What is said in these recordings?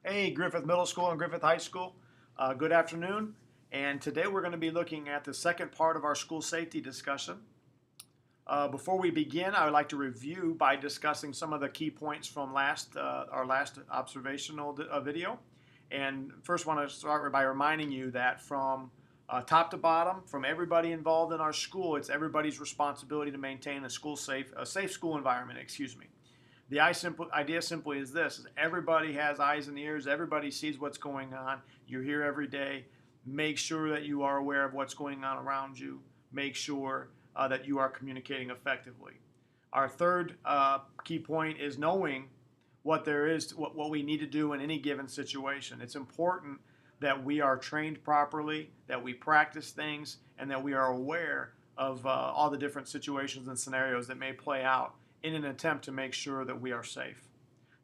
Hey, Griffith Middle School and Griffith High School. Good afternoon. And today we're going to be looking at the second part of our school safety discussion. Before we begin, I would like to review by discussing some of the key points from our last observational video. And first, want to start by reminding you that from top to bottom, from everybody involved in our school, it's everybody's responsibility to maintain a safe school environment. Excuse me. The idea simply is this: is everybody has eyes and ears. Everybody sees what's going on. You're here every day. Make sure that you are aware of what's going on around you. Make sure that you are communicating effectively. Our third key point is knowing what we need to do in any given situation. It's important that we are trained properly, that we practice things, and that we are aware of all the different situations and scenarios that may play out in an attempt to make sure that we are safe.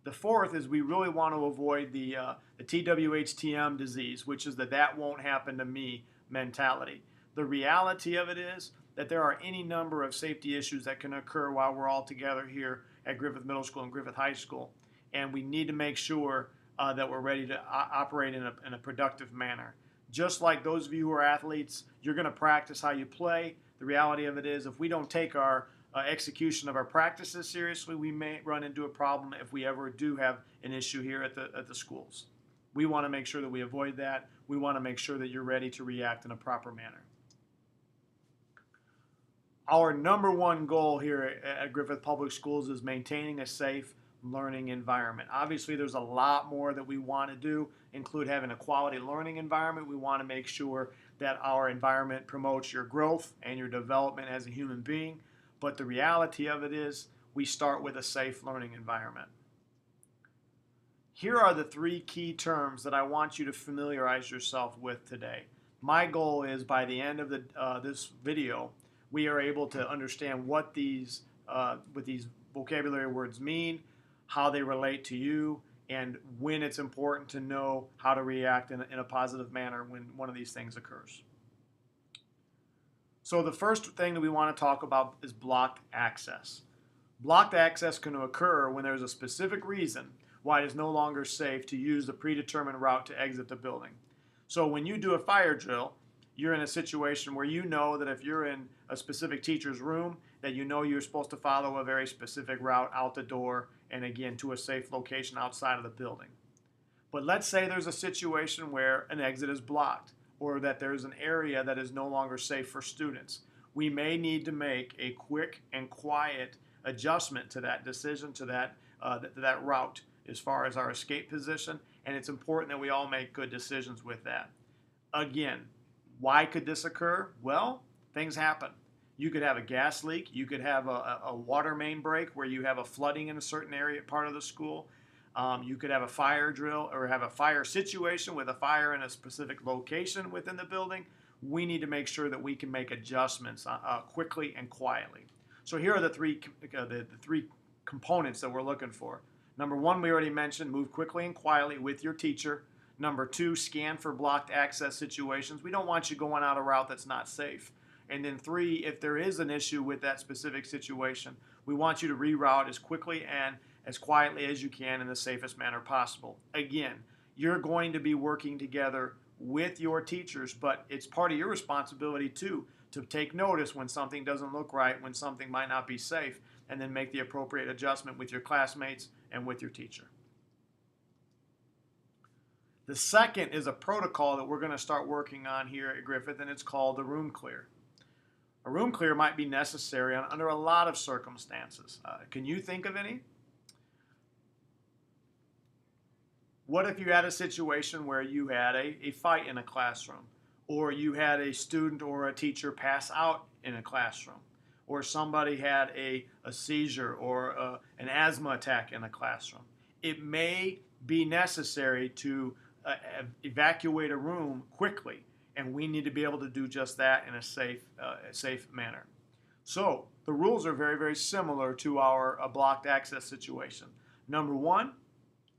The fourth is we really want to avoid the TWHTM disease, which is the "that won't happen to me" mentality. The reality of it is that there are any number of safety issues that can occur while we're all together here at Griffith Middle School and Griffith High School, and we need to make sure that we're ready to operate in a productive manner. Just like those of you who are athletes, you're going to practice how you play. The reality of it is, if we don't take our execution of our practices seriously, we may run into a problem if we ever do have an issue here at the schools. We want to make sure that we avoid that. We want to make sure that you're ready to react in a proper manner. Our number one goal here at Griffith Public Schools is maintaining a safe learning environment. Obviously, there's a lot more that we want to do, include having a quality learning environment. We want to make sure that our environment promotes your growth and your development as a human being. But the reality of it is we start with a safe learning environment. Here are the three key terms that I want you to familiarize yourself with today. My goal is by the end of this video, we are able to understand what these vocabulary words mean, how they relate to you, and when it's important to know how to react in a positive manner when one of these things occurs. So the first thing that we want to talk about is blocked access. Blocked access can occur when there's a specific reason why it is no longer safe to use the predetermined route to exit the building. So when you do a fire drill, you're in a situation where you know that if you're in a specific teacher's room, that you know you're supposed to follow a very specific route out the door and again to a safe location outside of the building. But let's say there's a situation where an exit is blocked, or that there's an area that is no longer safe for students. We may need to make a quick and quiet adjustment to that decision, to that route as far as our escape position, and it's important that we all make good decisions with that. Again, why could this occur? Well, things happen. You could have a gas leak. You could have a water main break where you have a flooding in a certain area, part of the school. You could have a fire drill or have a fire situation with a fire in a specific location within the building. We need to make sure that we can make adjustments quickly and quietly. So here are the three components that we're looking for. Number one, we already mentioned, move quickly and quietly with your teacher. Number two, scan for blocked access situations. We don't want you going out a route that's not safe. And then three, if there is an issue with that specific situation, we want you to reroute as quickly and as quietly as you can in the safest manner possible. Again, you're going to be working together with your teachers, but it's part of your responsibility too to take notice when something doesn't look right, when something might not be safe, and then make the appropriate adjustment with your classmates and with your teacher. The second is a protocol that we're going to start working on here at Griffith, and it's called the room clear. A room clear might be necessary under a lot of circumstances. Can you think of any? What if you had a situation where you had a fight in a classroom, or you had a student or a teacher pass out in a classroom, or somebody had a seizure or an asthma attack in a classroom? It may be necessary to evacuate a room quickly, and we need to be able to do just that in a safe manner. So the rules are very, very similar to our blocked access situation. Number one,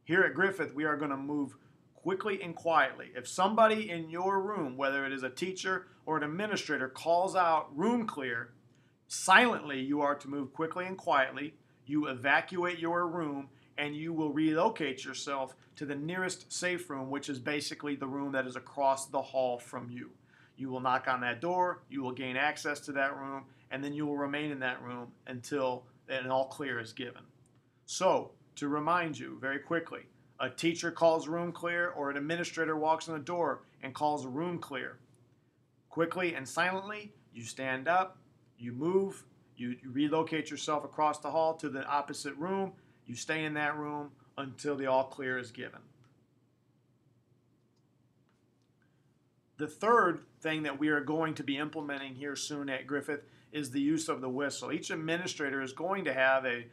here at Griffith, we are going to move quickly and quietly. If somebody in your room, whether it is a teacher or an administrator, calls out room clear, silently you are to move quickly and quietly. You evacuate your room, and you will relocate yourself to the nearest safe room, which is basically the room that is across the hall from you. You will knock on that door, you will gain access to that room, and then you will remain in that room until an all clear is given. So, to remind you very quickly, a teacher calls room clear or an administrator walks in the door and calls a room clear. Quickly and silently, you stand up, you move, you relocate yourself across the hall to the opposite room, you stay in that room until the all clear is given. The third thing that we are going to be implementing here soon at Griffith is the use of the whistle. Each administrator is going to have a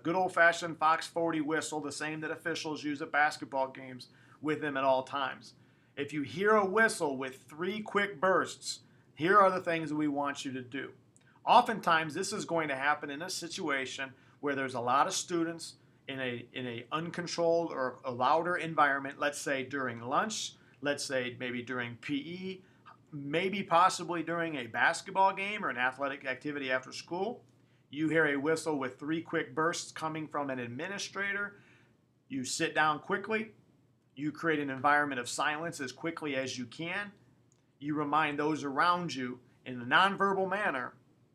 good old-fashioned Fox 40 whistle, the same that officials use at basketball games, with them at all times. If you hear a whistle with 3 quick bursts, here are the things that we want you to do. Oftentimes, this is going to happen in a situation where there's a lot of students in a uncontrolled or a louder environment, let's say during lunch, let's say maybe during PE, maybe possibly during a basketball game or an athletic activity after school. You hear a whistle with 3 quick bursts coming from an administrator. You sit down quickly. You create an environment of silence as quickly as you can. You remind those around you in a nonverbal manner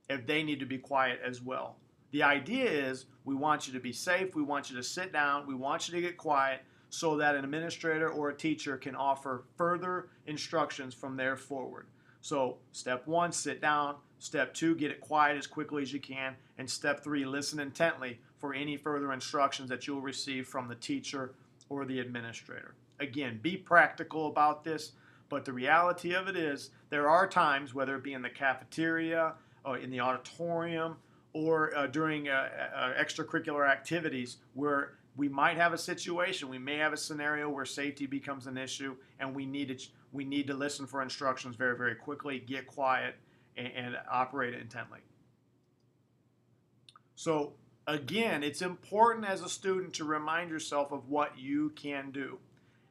if they need to be quiet as well. The idea is we want you to be safe. We want you to sit down. We want you to get quiet so that an administrator or a teacher can offer further instructions from there forward. So step 1, sit down. Step 2, get it quiet as quickly as you can. And step 3, listen intently for any further instructions that you'll receive from the teacher or the administrator. Again, be practical about this, but the reality of it is there are times, whether it be in the cafeteria or in the auditorium or during extracurricular activities, where we might have a situation, we may have a scenario where safety becomes an issue, and we need to listen for instructions very, very quickly, get quiet, and operate intently. So again, it's important as a student to remind yourself of what you can do.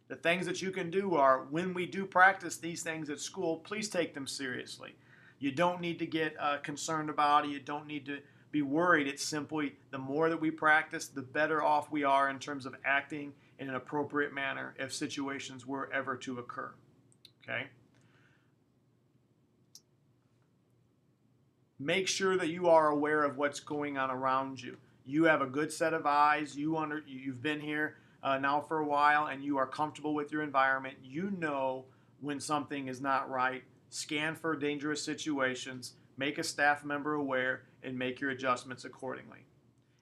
The things that you can do are, when we do practice these things at school, please take them seriously. You don't need to get concerned about it. You don't need to be worried. It's simply the more that we practice, the better off we are in terms of acting in an appropriate manner if situations were ever to occur. Okay? Make sure that you are aware of what's going on around you. You have a good set of eyes. You've been here now for a while, and you are comfortable with your environment. You know when something is not right. Scan for dangerous situations. Make a staff member aware, and make your adjustments accordingly.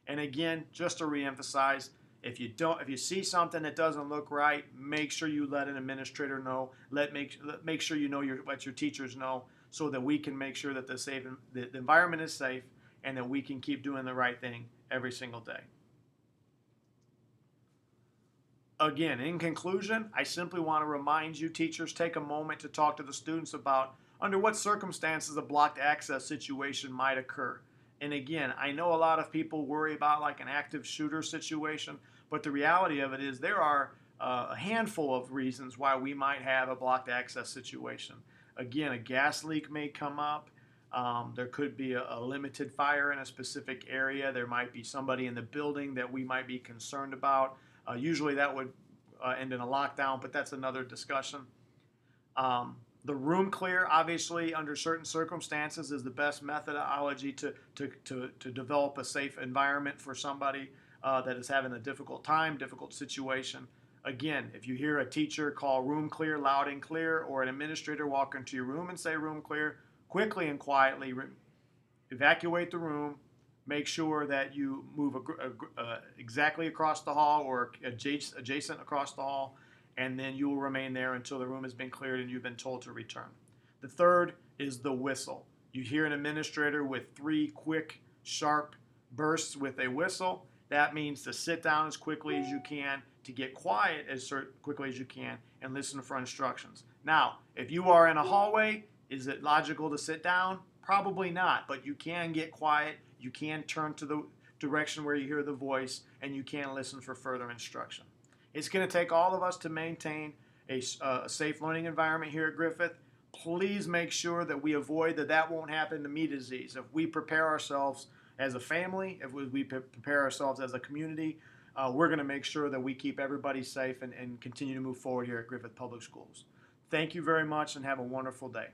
And again, just to reemphasize, if you see something that doesn't look right, make sure you let an administrator know. Make sure you know let your teachers know, so that we can make sure that the environment is safe and that we can keep doing the right thing every single day. Again, in conclusion, I simply want to remind you, teachers, take a moment to talk to the students about under what circumstances a blocked access situation might occur. And again, I know a lot of people worry about like an active shooter situation, but the reality of it is there are a handful of reasons why we might have a blocked access situation. Again, a gas leak may come up. There could be a limited fire in a specific area. There might be somebody in the building that we might be concerned about. Usually that would end in a lockdown, but that's another discussion. The room clear, obviously, under certain circumstances, is the best methodology to develop a safe environment for somebody that is having a difficult time, difficult situation. Again, if you hear a teacher call room clear loud and clear, or an administrator walk into your room and say room clear, quickly and quietly evacuate the room. Make sure that you move exactly across the hall or adjacent across the hall, and then you will remain there until the room has been cleared and you've been told to return. The third is the whistle. You hear an administrator with 3 quick, sharp bursts with a whistle. That means to sit down as quickly as you can, to get quiet as quickly as you can, and listen for instructions. Now, if you are in a hallway, is it logical to sit down? Probably not, but you can get quiet. You can turn to the direction where you hear the voice, and you can listen for further instruction. It's going to take all of us to maintain a safe learning environment here at Griffith. Please make sure that we avoid that won't happen to me disease. If we prepare ourselves as a family, if we prepare ourselves as a community, we're going to make sure that we keep everybody safe and continue to move forward here at Griffith Public Schools. Thank you very much and have a wonderful day.